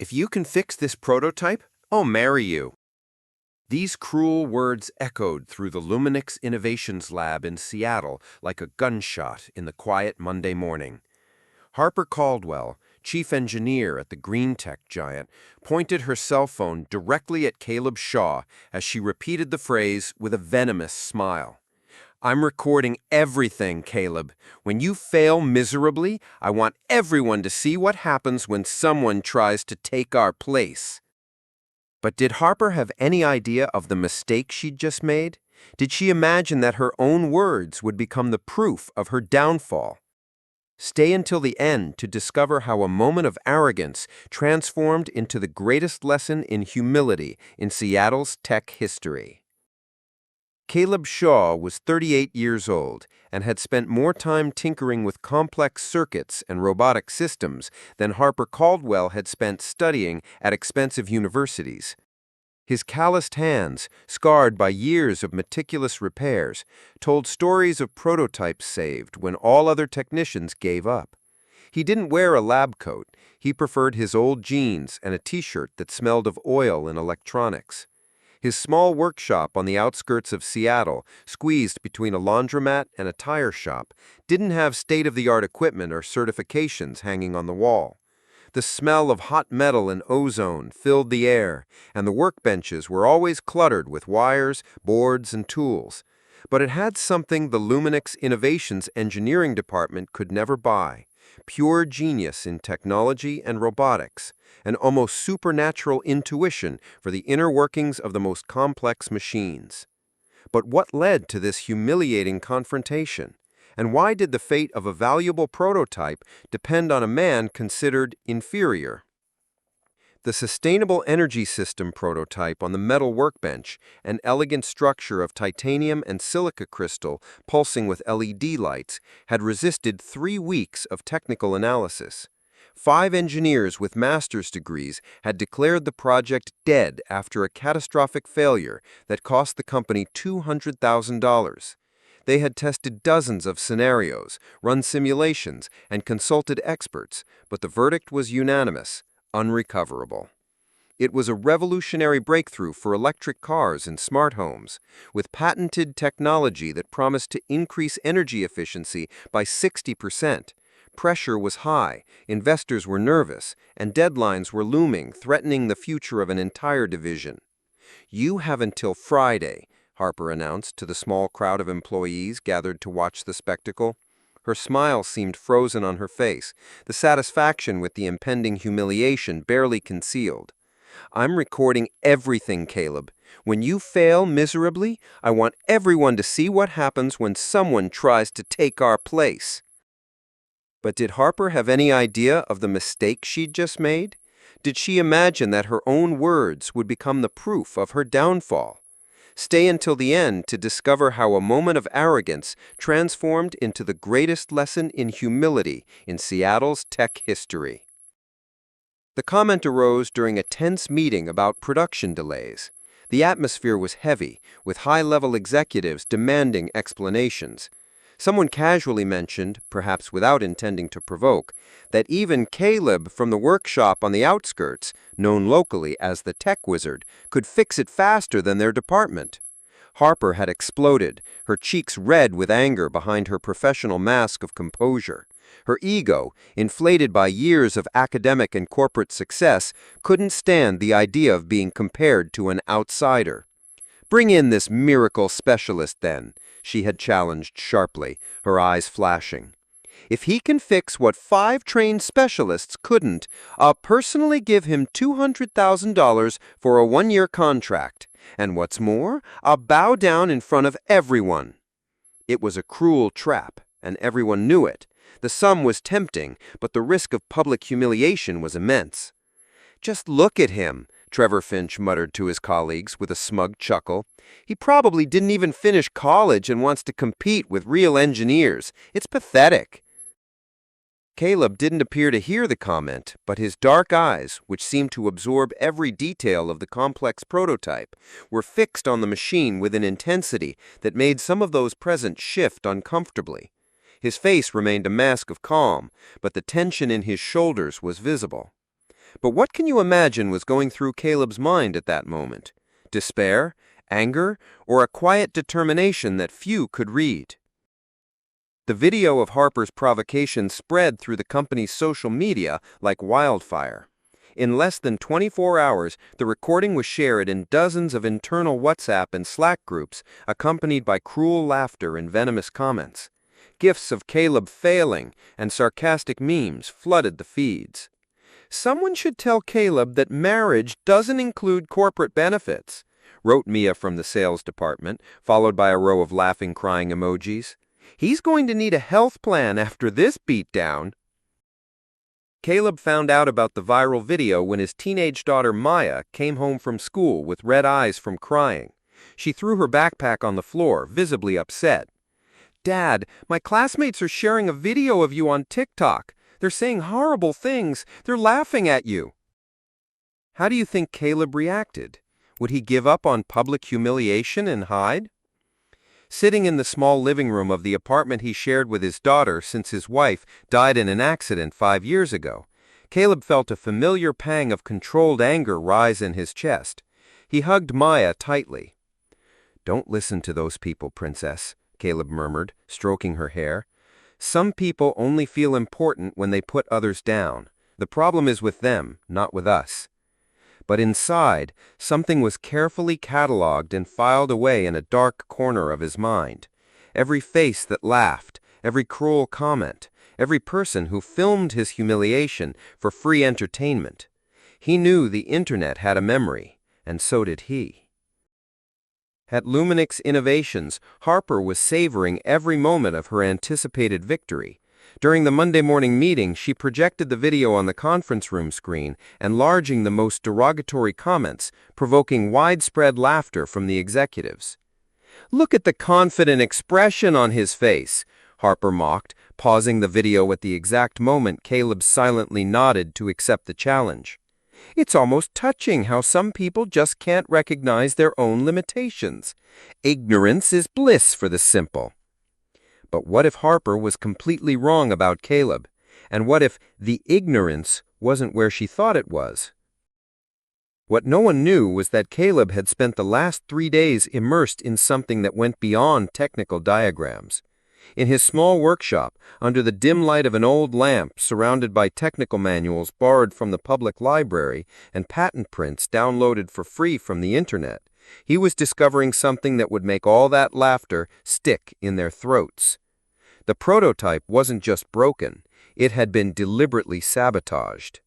If you can fix this prototype, I'll marry you. These cruel words echoed through the Luminix Innovations Lab in Seattle like a gunshot in the quiet Monday morning. Harper Caldwell, chief engineer at the green tech giant, pointed her cell phone directly at Caleb Shaw as she repeated the phrase with a venomous smile. "I'm recording everything, Caleb. When you fail miserably, I want everyone to see what happens when someone tries to take our place." But did Harper have any idea of the mistake she'd just made? Did she imagine that her own words would become the proof of her downfall? Stay until the end to discover how a moment of arrogance transformed into the greatest lesson in humility in Seattle's tech history. Caleb Shaw was 38 years old and had spent more time tinkering with complex circuits and robotic systems than Harper Caldwell had spent studying at expensive universities. His calloused hands, scarred by years of meticulous repairs, told stories of prototypes saved when all other technicians gave up. He didn't wear a lab coat. He preferred his old jeans and a t-shirt that smelled of oil and electronics. His small workshop on the outskirts of Seattle, squeezed between a laundromat and a tire shop, didn't have state-of-the-art equipment or certifications hanging on the wall. The smell of hot metal and ozone filled the air, and the workbenches were always cluttered with wires, boards, and tools. But it had something the Luminix Innovations engineering department could never buy: pure genius in technology and robotics, an almost supernatural intuition for the inner workings of the most complex machines. But what led to this humiliating confrontation? And why did the fate of a valuable prototype depend on a man considered inferior? The Sustainable Energy System prototype on the metal workbench, an elegant structure of titanium and silica crystal pulsing with LED lights, had resisted 3 weeks of technical analysis. 5 engineers with master's degrees had declared the project dead after a catastrophic failure that cost the company $200,000. They had tested dozens of scenarios, run simulations, and consulted experts, but the verdict was unanimous: unrecoverable. It was a revolutionary breakthrough for electric cars and smart homes, with patented technology that promised to increase energy efficiency by 60%. Pressure was high, investors were nervous, and deadlines were looming, threatening the future of an entire division. "You have until Friday," Harper announced to the small crowd of employees gathered to watch the spectacle. Her smile seemed frozen on her face, the satisfaction with the impending humiliation barely concealed. "I'm recording everything, Caleb. When you fail miserably, I want everyone to see what happens when someone tries to take our place." But did Harper have any idea of the mistake she'd just made? Did she imagine that her own words would become the proof of her downfall? Stay until the end to discover how a moment of arrogance transformed into the greatest lesson in humility in Seattle's tech history. The comment arose during a tense meeting about production delays. The atmosphere was heavy, with high-level executives demanding explanations. Someone casually mentioned, perhaps without intending to provoke, that even Caleb from the workshop on the outskirts, known locally as the Tech Wizard, could fix it faster than their department. Harper had exploded, her cheeks red with anger behind her professional mask of composure. Her ego, inflated by years of academic and corporate success, couldn't stand the idea of being compared to an outsider. "Bring in this miracle specialist, then," she had challenged sharply, her eyes flashing. "If he can fix what 5 trained specialists couldn't, I'll personally give him $200,000 for a 1-year contract. And what's more, I'll bow down in front of everyone." It was a cruel trap, and everyone knew it. The sum was tempting, but the risk of public humiliation was immense. "Just look at him," Trevor Finch muttered to his colleagues with a smug chuckle. "He probably didn't even finish college and wants to compete with real engineers. It's pathetic." Caleb didn't appear to hear the comment, but his dark eyes, which seemed to absorb every detail of the complex prototype, were fixed on the machine with an intensity that made some of those present shift uncomfortably. His face remained a mask of calm, but the tension in his shoulders was visible. But what can you imagine was going through Caleb's mind at that moment? Despair, anger, or a quiet determination that few could read? The video of Harper's provocation spread through the company's social media like wildfire. In less than 24 hours, the recording was shared in dozens of internal WhatsApp and Slack groups, accompanied by cruel laughter and venomous comments. GIFs of Caleb failing and sarcastic memes flooded the feeds. "Someone should tell Caleb that marriage doesn't include corporate benefits," wrote Mia from the sales department, followed by a row of laughing, crying emojis. "He's going to need a health plan after this beatdown." Caleb found out about the viral video when his teenage daughter Maya came home from school with red eyes from crying. She threw her backpack on the floor, visibly upset. "Dad, my classmates are sharing a video of you on TikTok. They're saying horrible things. They're laughing at you." How do you think Caleb reacted? Would he give up on public humiliation and hide? Sitting in the small living room of the apartment he shared with his daughter since his wife died in an accident 5 years ago, Caleb felt a familiar pang of controlled anger rise in his chest. He hugged Maya tightly. "Don't listen to those people, Princess," Caleb murmured, stroking her hair. "Some people only feel important when they put others down. The problem is with them, not with us." But inside, something was carefully cataloged and filed away in a dark corner of his mind. Every face that laughed, every cruel comment, every person who filmed his humiliation for free entertainment. He knew the internet had a memory, and so did he. At Luminix Innovations, Harper was savoring every moment of her anticipated victory. During the Monday morning meeting, she projected the video on the conference room screen, enlarging the most derogatory comments, provoking widespread laughter from the executives. "Look at the confident expression on his face," Harper mocked, pausing the video at the exact moment Caleb silently nodded to accept the challenge. "It's almost touching how some people just can't recognize their own limitations. Ignorance is bliss for the simple." But what if Harper was completely wrong about Caleb? And what if the ignorance wasn't where she thought it was? What no one knew was that Caleb had spent the last 3 days immersed in something that went beyond technical diagrams. In his small workshop, under the dim light of an old lamp, surrounded by technical manuals borrowed from the public library and patent prints downloaded for free from the internet, he was discovering something that would make all that laughter stick in their throats. The prototype wasn't just broken, it had been deliberately sabotaged.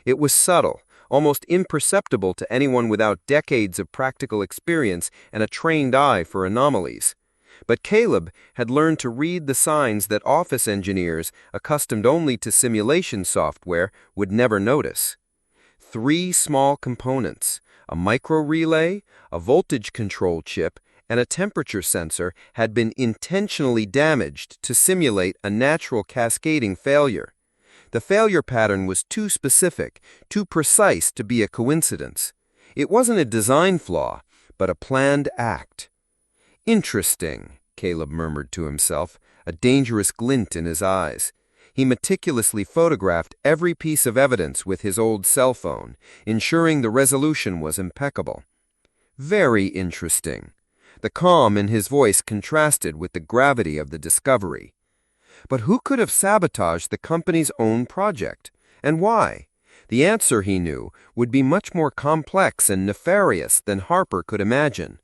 It was subtle, almost imperceptible to anyone without decades of practical experience and a trained eye for anomalies. But Caleb had learned to read the signs that office engineers, accustomed only to simulation software, would never notice. 3 small components, a micro-relay, a voltage control chip, and a temperature sensor, had been intentionally damaged to simulate a natural cascading failure. The failure pattern was too specific, too precise to be a coincidence. It wasn't a design flaw, but a planned act. "Interesting," Caleb murmured to himself, a dangerous glint in his eyes. He meticulously photographed every piece of evidence with his old cell phone, ensuring the resolution was impeccable. "Very interesting." The calm in his voice contrasted with the gravity of the discovery. But who could have sabotaged the company's own project? And why? The answer, he knew, would be much more complex and nefarious than Harper could imagine.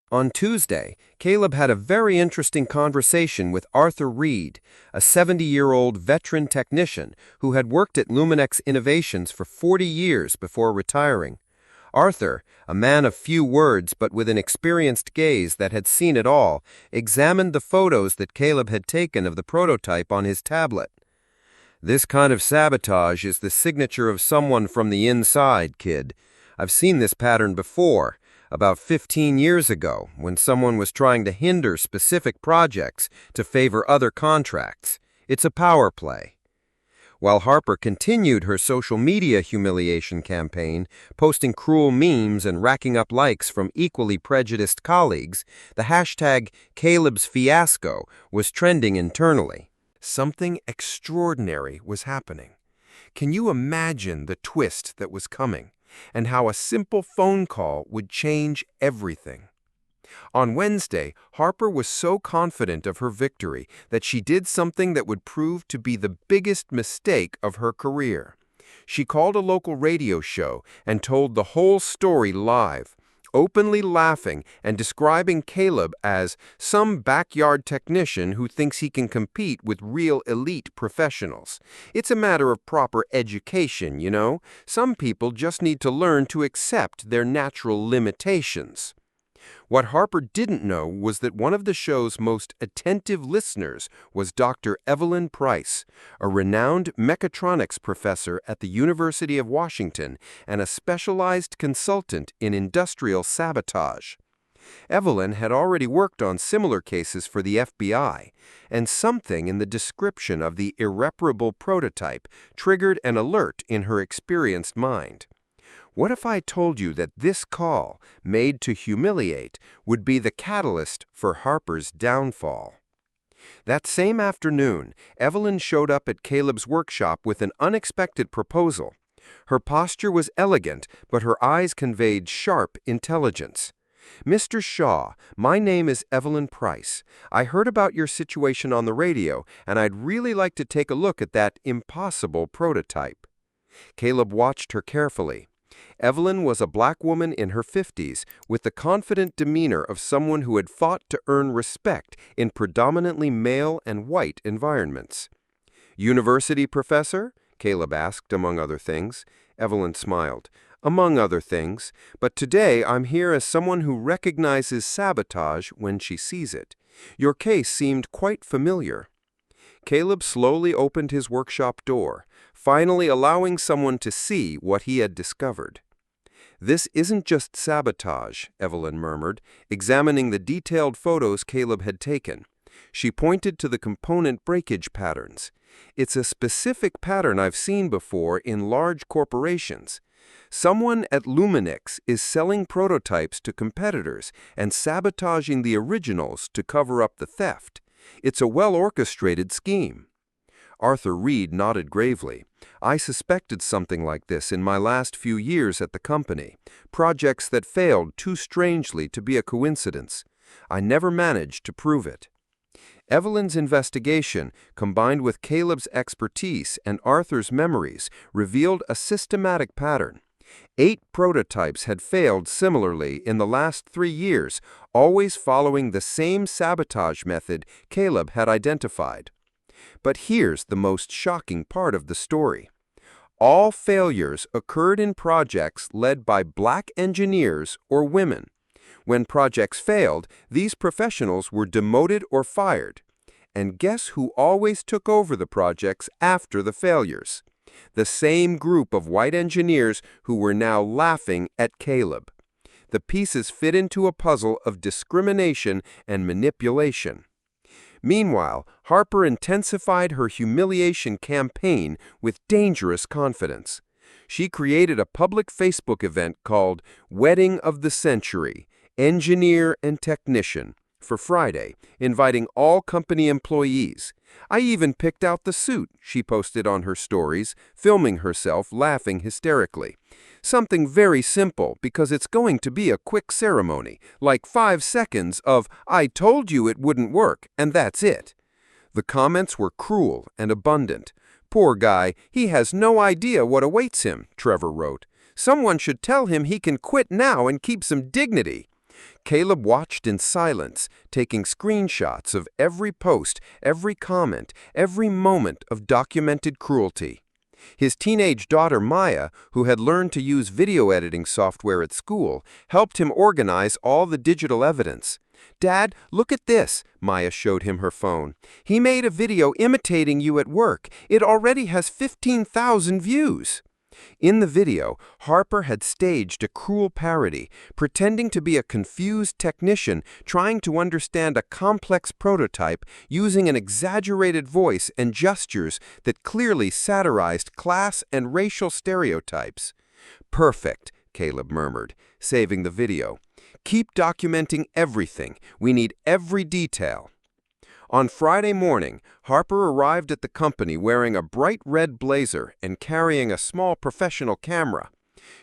On Tuesday, Caleb had a very interesting conversation with Arthur Reed, a 70-year-old veteran technician who had worked at Luminex Innovations for 40 years before retiring. Arthur, a man of few words but with an experienced gaze that had seen it all, examined the photos that Caleb had taken of the prototype on his tablet. "This kind of sabotage is the signature of someone from the inside, kid. I've seen this pattern before. About 15 years ago, when someone was trying to hinder specific projects to favor other contracts. It's a power play." While Harper continued her social media humiliation campaign, posting cruel memes and racking up likes from equally prejudiced colleagues, the hashtag Caleb's Fiasco was trending internally. Something extraordinary was happening. Can you imagine the twist that was coming, and how a simple phone call would change everything? On Wednesday, Harper was so confident of her victory that she did something that would prove to be the biggest mistake of her career. She called a local radio show and told the whole story live, openly laughing and describing Caleb as some backyard technician who thinks he can compete with real elite professionals. It's a matter of proper education, you know. Some people just need to learn to accept their natural limitations. What Harper didn't know was that one of the show's most attentive listeners was Dr. Evelyn Price, a renowned mechatronics professor at the University of Washington and a specialized consultant in industrial sabotage. Evelyn had already worked on similar cases for the FBI, and something in the description of the irreparable prototype triggered an alert in her experienced mind. What if I told you that this call, made to humiliate, would be the catalyst for Harper's downfall? That same afternoon, Evelyn showed up at Caleb's workshop with an unexpected proposal. Her posture was elegant, but her eyes conveyed sharp intelligence. "Mr. Shaw, my name is Evelyn Price. I heard about your situation on the radio, and I'd really like to take a look at that impossible prototype." Caleb watched her carefully. Evelyn was a black woman in her 50s with the confident demeanor of someone who had fought to earn respect in predominantly male and white environments. "University professor?" Caleb asked, among other things. Evelyn smiled. "Among other things, but today I'm here as someone who recognizes sabotage when she sees it. Your case seemed quite familiar." Caleb slowly opened his workshop door, finally allowing someone to see what he had discovered. "This isn't just sabotage," Evelyn murmured, examining the detailed photos Caleb had taken. She pointed to the component breakage patterns. "It's a specific pattern I've seen before in large corporations. Someone at Luminix is selling prototypes to competitors and sabotaging the originals to cover up the theft. It's a well-orchestrated scheme." Arthur Reed nodded gravely. "I suspected something like this in my last few years at the company, projects that failed too strangely to be a coincidence. I never managed to prove it." Evelyn's investigation, combined with Caleb's expertise and Arthur's memories, revealed a systematic pattern. 8 prototypes had failed similarly in the last 3 years, always following the same sabotage method Caleb had identified. But here's the most shocking part of the story. All failures occurred in projects led by black engineers or women. When projects failed, these professionals were demoted or fired. And guess who always took over the projects after the failures? The same group of white engineers who were now laughing at Caleb. The pieces fit into a puzzle of discrimination and manipulation. Meanwhile, Harper intensified her humiliation campaign with dangerous confidence. She created a public Facebook event called Wedding of the Century, Engineer and Technician, for Friday, inviting all company employees. "I even picked out the suit," she posted on her stories, filming herself laughing hysterically. "Something very simple because it's going to be a quick ceremony, like 5 seconds of 'I told you it wouldn't work,' and that's it." The comments were cruel and abundant. "Poor guy, he has no idea what awaits him," Trevor wrote. "Someone should tell him he can quit now and keep some dignity." Caleb watched in silence, taking screenshots of every post, every comment, every moment of documented cruelty. His teenage daughter Maya, who had learned to use video editing software at school, helped him organize all the digital evidence. "Dad, look at this," Maya showed him her phone. "He made a video imitating you at work. It already has 15,000 views." In the video, Harper had staged a cruel parody, pretending to be a confused technician trying to understand a complex prototype using an exaggerated voice and gestures that clearly satirized class and racial stereotypes. "Perfect," Caleb murmured, saving the video. "Keep documenting everything. We need every detail." On Friday morning, Harper arrived at the company wearing a bright red blazer and carrying a small professional camera.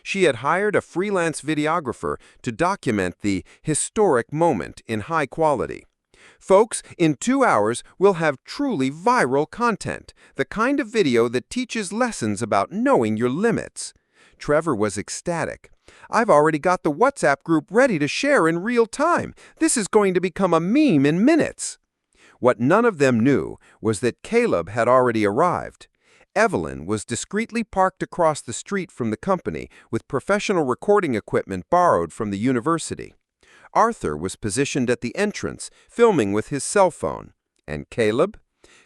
She had hired a freelance videographer to document the historic moment in high quality. Folks, in 2 hours, we'll have truly viral content, the kind of video that teaches lessons about knowing your limits. Trevor was ecstatic. I've already got the WhatsApp group ready to share in real time. This is going to become a meme in minutes. What none of them knew was that Caleb had already arrived. Evelyn was discreetly parked across the street from the company with professional recording equipment borrowed from the university. Arthur was positioned at the entrance, filming with his cell phone. And Caleb?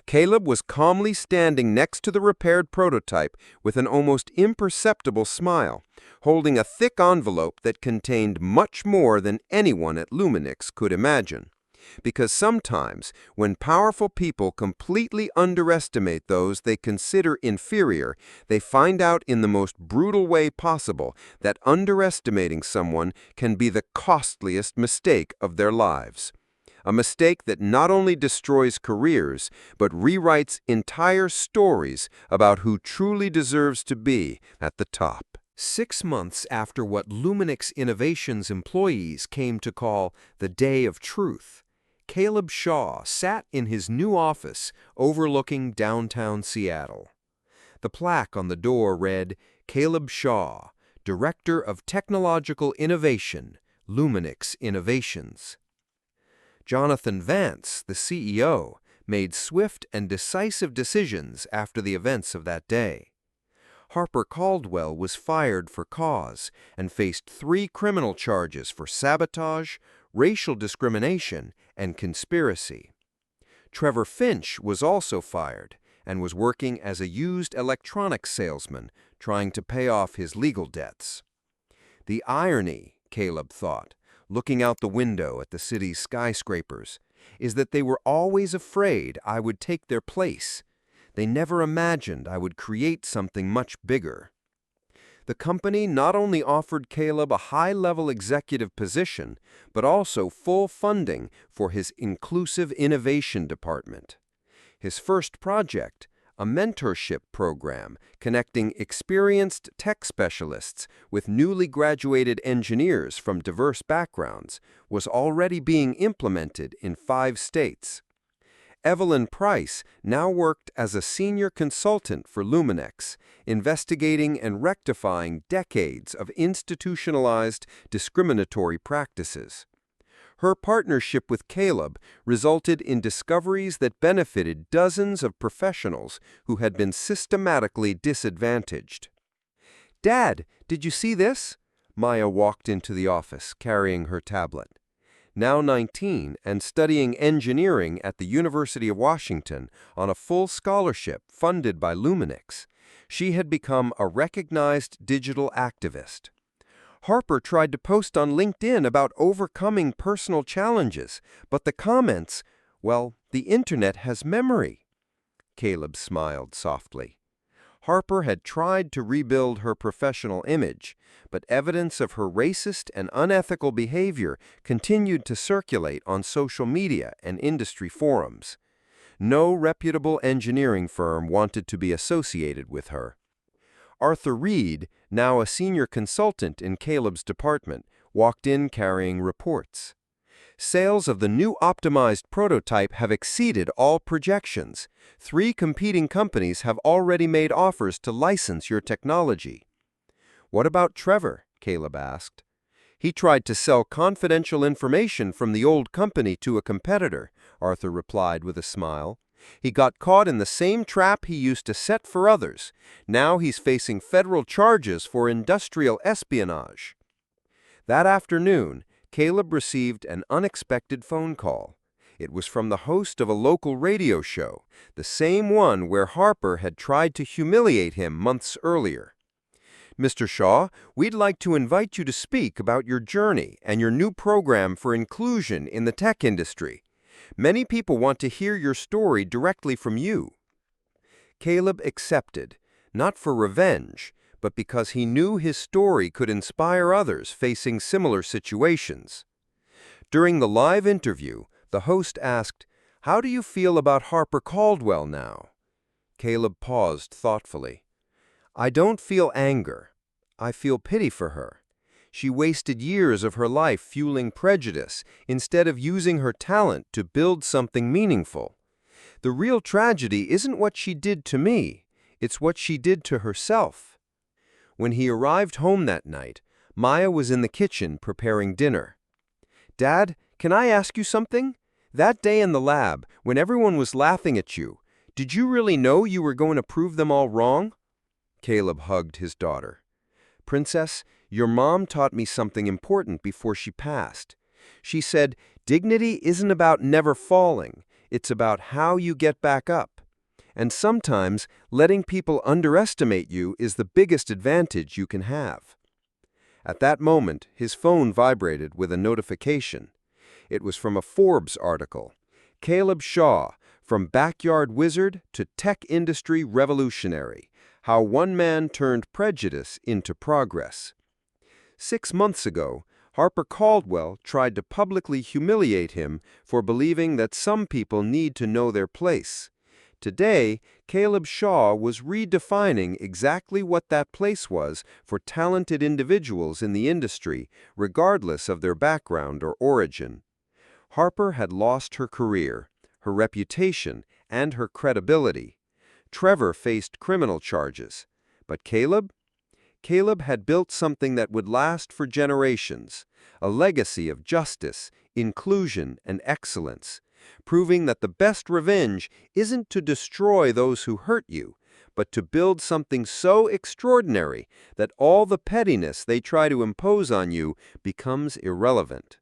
Caleb was calmly standing next to the repaired prototype with an almost imperceptible smile, holding a thick envelope that contained much more than anyone at Luminix could imagine. Because sometimes, when powerful people completely underestimate those they consider inferior, they find out in the most brutal way possible that underestimating someone can be the costliest mistake of their lives. A mistake that not only destroys careers, but rewrites entire stories about who truly deserves to be at the top. 6 months after what Luminix Innovations employees came to call the Day of Truth, Caleb Shaw sat in his new office overlooking downtown Seattle. The plaque on the door read, Caleb Shaw, Director of Technological Innovation, Luminix Innovations. Jonathan Vance, the CEO, made swift and decisive decisions after the events of that day. Harper Caldwell was fired for cause and faced 3 criminal charges for sabotage, racial discrimination, and conspiracy. Trevor Finch was also fired and was working as a used electronics salesman trying to pay off his legal debts. The irony, Caleb thought, looking out the window at the city's skyscrapers, is that they were always afraid I would take their place. They never imagined I would create something much bigger. The company not only offered Caleb a high-level executive position, but also full funding for his inclusive innovation department. His first project, a mentorship program connecting experienced tech specialists with newly graduated engineers from diverse backgrounds, was already being implemented in 5 states. Evelyn Price now worked as a senior consultant for Luminix, investigating and rectifying decades of institutionalized discriminatory practices. Her partnership with Caleb resulted in discoveries that benefited dozens of professionals who had been systematically disadvantaged. "Dad, did you see this?" Maya walked into the office, carrying her tablet. Now 19 and studying engineering at the University of Washington on a full scholarship funded by Luminix, she had become a recognized digital activist. Harper tried to post on LinkedIn about overcoming personal challenges, but the comments, well, the internet has memory. Caleb smiled softly. Harper had tried to rebuild her professional image, but evidence of her racist and unethical behavior continued to circulate on social media and industry forums. No reputable engineering firm wanted to be associated with her. Arthur Reed, now a senior consultant in Caleb's department, walked in carrying reports. Sales of the new optimized prototype have exceeded all projections. 3 competing companies have already made offers to license your technology. What about Trevor? Caleb asked. He tried to sell confidential information from the old company to a competitor, Arthur replied with a smile. He got caught in the same trap he used to set for others. Now he's facing federal charges for industrial espionage. That afternoon, Caleb received an unexpected phone call. It was from the host of a local radio show, the same one where Harper had tried to humiliate him months earlier. "Mr. Shaw, we'd like to invite you to speak about your journey and your new program for inclusion in the tech industry. Many people want to hear your story directly from you." Caleb accepted, not for revenge, but because he knew his story could inspire others facing similar situations. During the live interview, the host asked, How do you feel about Harper Caldwell now? Caleb paused thoughtfully. I don't feel anger. I feel pity for her. She wasted years of her life fueling prejudice instead of using her talent to build something meaningful. The real tragedy isn't what she did to me, it's what she did to herself. When he arrived home that night, Maya was in the kitchen preparing dinner. Dad, can I ask you something? That day in the lab, when everyone was laughing at you, did you really know you were going to prove them all wrong? Caleb hugged his daughter. Princess, your mom taught me something important before she passed. She said, dignity isn't about never falling, it's about how you get back up. And sometimes, letting people underestimate you is the biggest advantage you can have. At that moment, his phone vibrated with a notification. It was from a Forbes article. Caleb Shaw, From Backyard Wizard to Tech Industry Revolutionary, How One Man Turned Prejudice into Progress. 6 months ago, Harper Caldwell tried to publicly humiliate him for believing that some people need to know their place. Today, Caleb Shaw was redefining exactly what that place was for talented individuals in the industry, regardless of their background or origin. Harper had lost her career, her reputation, and her credibility. Trevor faced criminal charges. But Caleb? Caleb had built something that would last for generations, a legacy of justice, inclusion, and excellence, proving that the best revenge isn't to destroy those who hurt you, but to build something so extraordinary that all the pettiness they try to impose on you becomes irrelevant.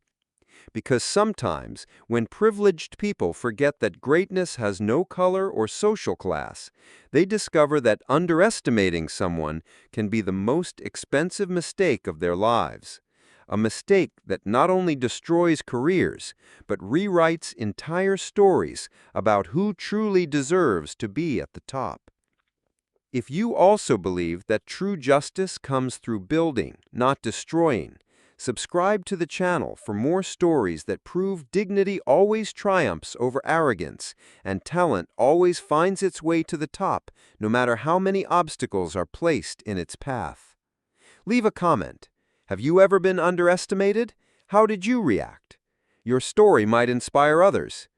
Because sometimes, when privileged people forget that greatness has no color or social class, they discover that underestimating someone can be the most expensive mistake of their lives. A mistake that not only destroys careers, but rewrites entire stories about who truly deserves to be at the top. If you also believe that true justice comes through building, not destroying, subscribe to the channel for more stories that prove dignity always triumphs over arrogance, and talent always finds its way to the top, no matter how many obstacles are placed in its path. Leave a comment. Have you ever been underestimated? How did you react? Your story might inspire others.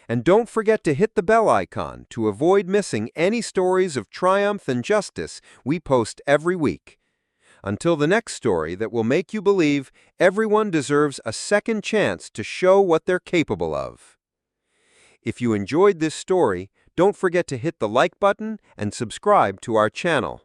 And don't forget to hit the bell icon to avoid missing any stories of triumph and justice we post every week. Until the next story that will make you believe everyone deserves a second chance to show what they're capable of. If you enjoyed this story, don't forget to hit the like button and subscribe to our channel.